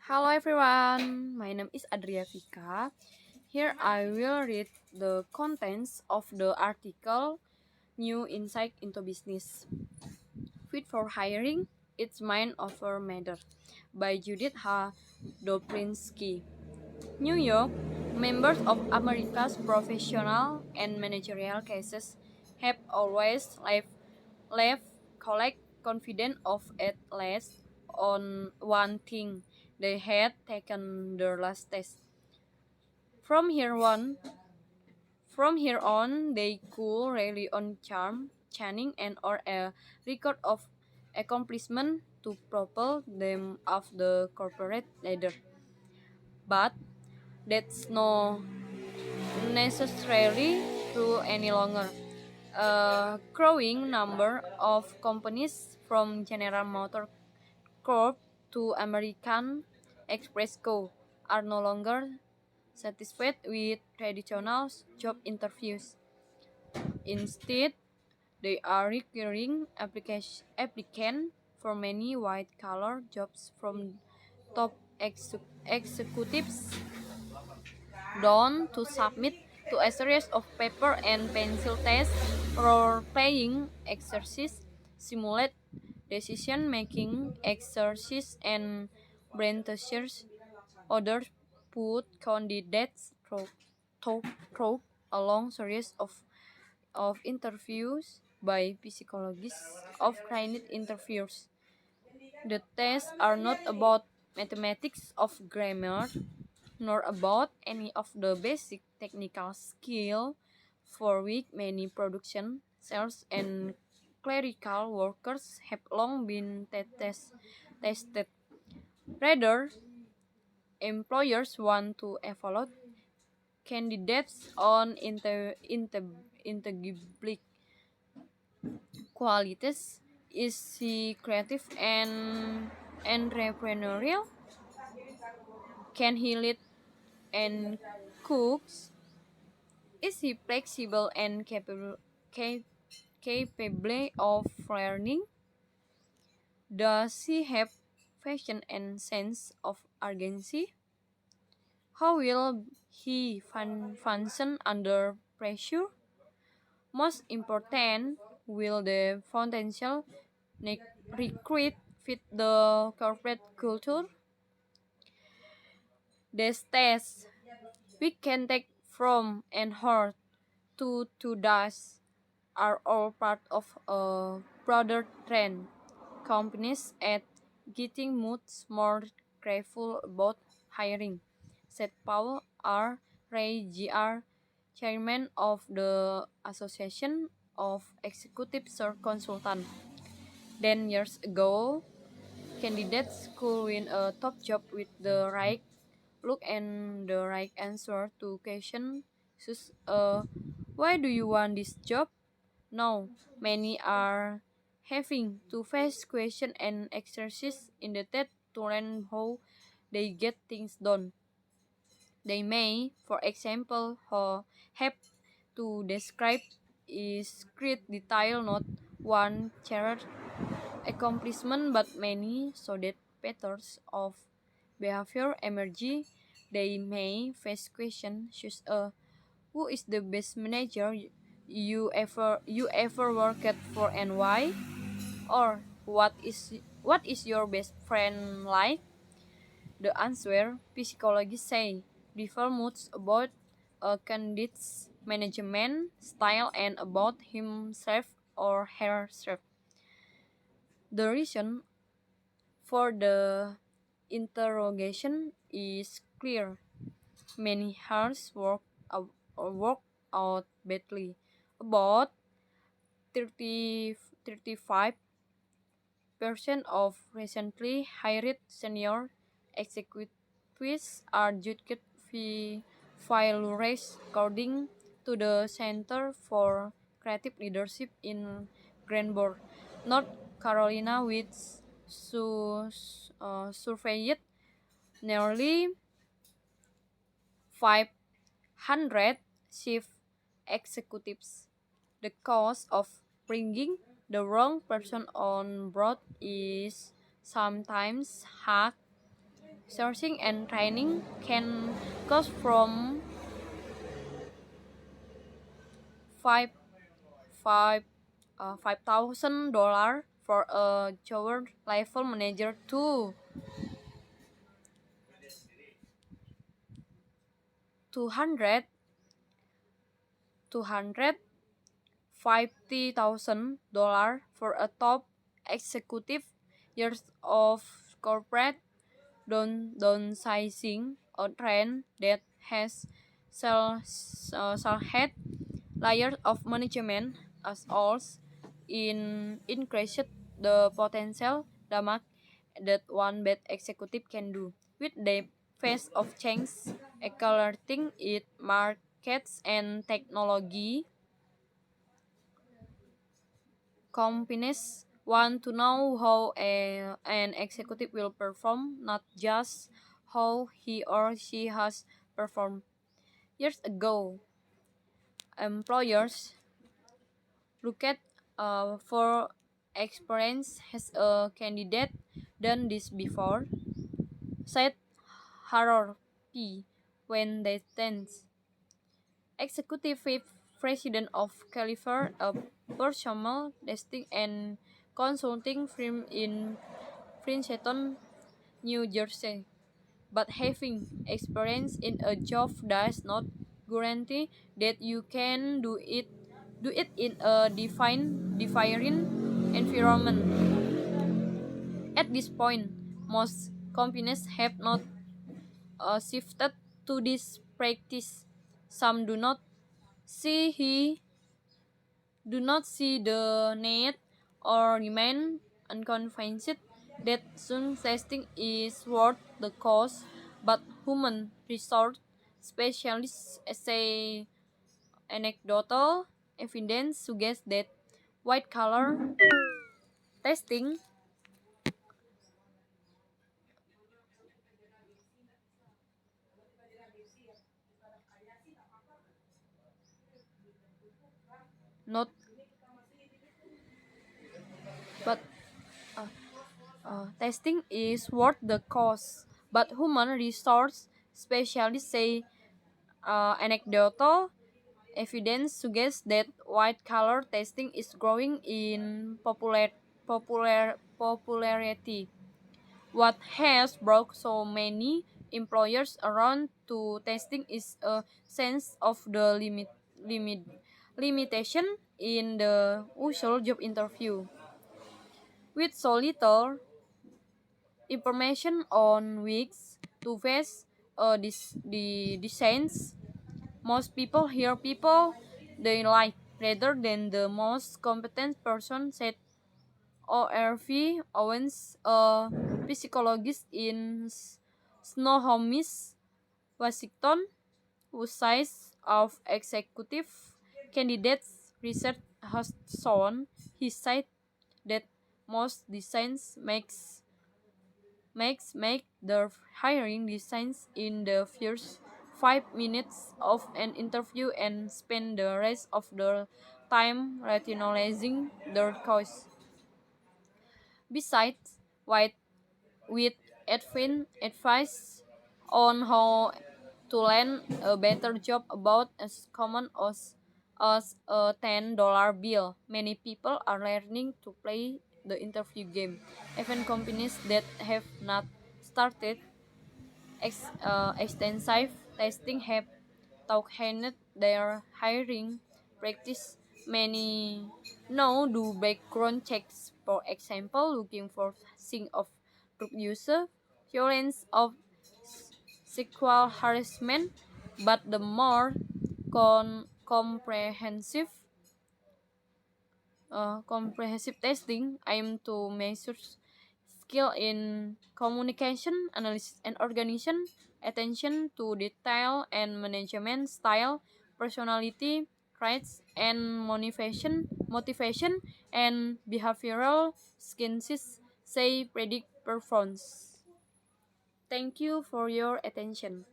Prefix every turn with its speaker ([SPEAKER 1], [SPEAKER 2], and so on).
[SPEAKER 1] Hello everyone, my name is Adria Vika. Here I will read the contents of the article New Insight into Business. Fit for Hiring, It's Mind Over Matter by Judith H. Dobrinsky. New York, members of America's professional and managerial classes have always left collect confident of at least on one thing they had taken their last test. From here on, from here on, they could rely on charm, channing, and or a record of accomplishment to propel them up the corporate ladder. But that's no necessarily true any longer. A growing number of companies from General Motors Corp to American Express Co. are no longer satisfied with traditional job interviews. Instead, they are requiring applicants for many white-collar jobs from top executives down to submit to a series of paper and pencil tests, role-playing exercises, simulate decision-making exercises, and brain teasers. Others put candidates through a long series of interviews by psychologists of candidate interviewers. The tests are not about mathematics of grammar, nor about any of the basic technical skill for which many production, sales, and clerical workers have long been tested. Rather, employers want to evaluate candidates on intelligibility qualities. Is he creative and entrepreneurial? Can he lead and cooks? Is he flexible and capable of learning? Does he have fashion and sense of urgency? How will he function under pressure? Most important, will the potential recruit fit the corporate culture? These tests we can take from and heard to dust are all part of a broader trend. Companies at getting much more careful about hiring, said Paul R. Ray Jr., chairman of the Association of Executive Search Consultants. 10 years ago, candidates could win a top job with the right look and the right answer to questions such why do you want this job? Now, many are having to face questions and exercises in the TED to learn how they get things done. They may, for example, have to describe is great detail not one shared accomplishment but many so that patterns of behavior emerge. They may face questions such as who is the best manager you ever worked for and why? Or what is your best friend like? The answer, psychologists say, differ much about a candidate's management style and about himself or herself. The reason for the interrogation is clear. Many hires work out badly. About 35% of recently hired senior executives are judged failures, according to the Center for Creative Leadership in Greenville, North Carolina, which surveyed nearly 500 chief executives. The cost of bringing the wrong person on board is sometimes high. Sourcing and training can cost from five five $5,000 for a junior level manager to 200 $250,000 for a top executive. Years of corporate downsizing, a trend that has had layers of management as also increased the potential damage that one bad executive can do. With the phase of change accelerating in markets and technology, companies want to know how an executive will perform, not just how he or she has performed. Years ago, employers look at for experience. Has a candidate done this before? Said Harold P. when they tense. Executive Vice President of Califer, a personal testing and consulting firm in Princeton, New Jersey. But having experience in a job does not guarantee that you can do it in a defining environment. At this point, most companies have not shifted to this practice. Some see he do not see the need or remain unconvinced that soon testing is worth the cost, but human resource specialists say anecdotal evidence suggests that white collar testing not but testing is worth the cost, but human resource specialists say anecdotal evidence suggests that white collar testing is growing in popularity. What has brought so many employers around to testing is a sense of the limit, limitation in the usual job interview. With so little information on weeks to face the designs, most people hear people they like rather than the most competent person, said ORV Owens, a psychologist in Snohomish, Washington, whose size of executive candidates research has shown. He said that most designs make their hiring decisions in the first 5 minutes of an interview and spend the rest of their time rationalizing their choice. Besides, White with advice on how to land a better job about as common as a $10 bill. Many people are learning to play the interview game. Even companies that have not started extensive testing have talked their hiring practice. Many now do background checks, for example, looking for signs of drug use, violence, of sexual harassment. But the more comprehensive testing aim to measure skill in communication, analysis and organization, attention to detail and management style, personality traits and motivation and behavioral skills say predict performance. Thank you for your attention.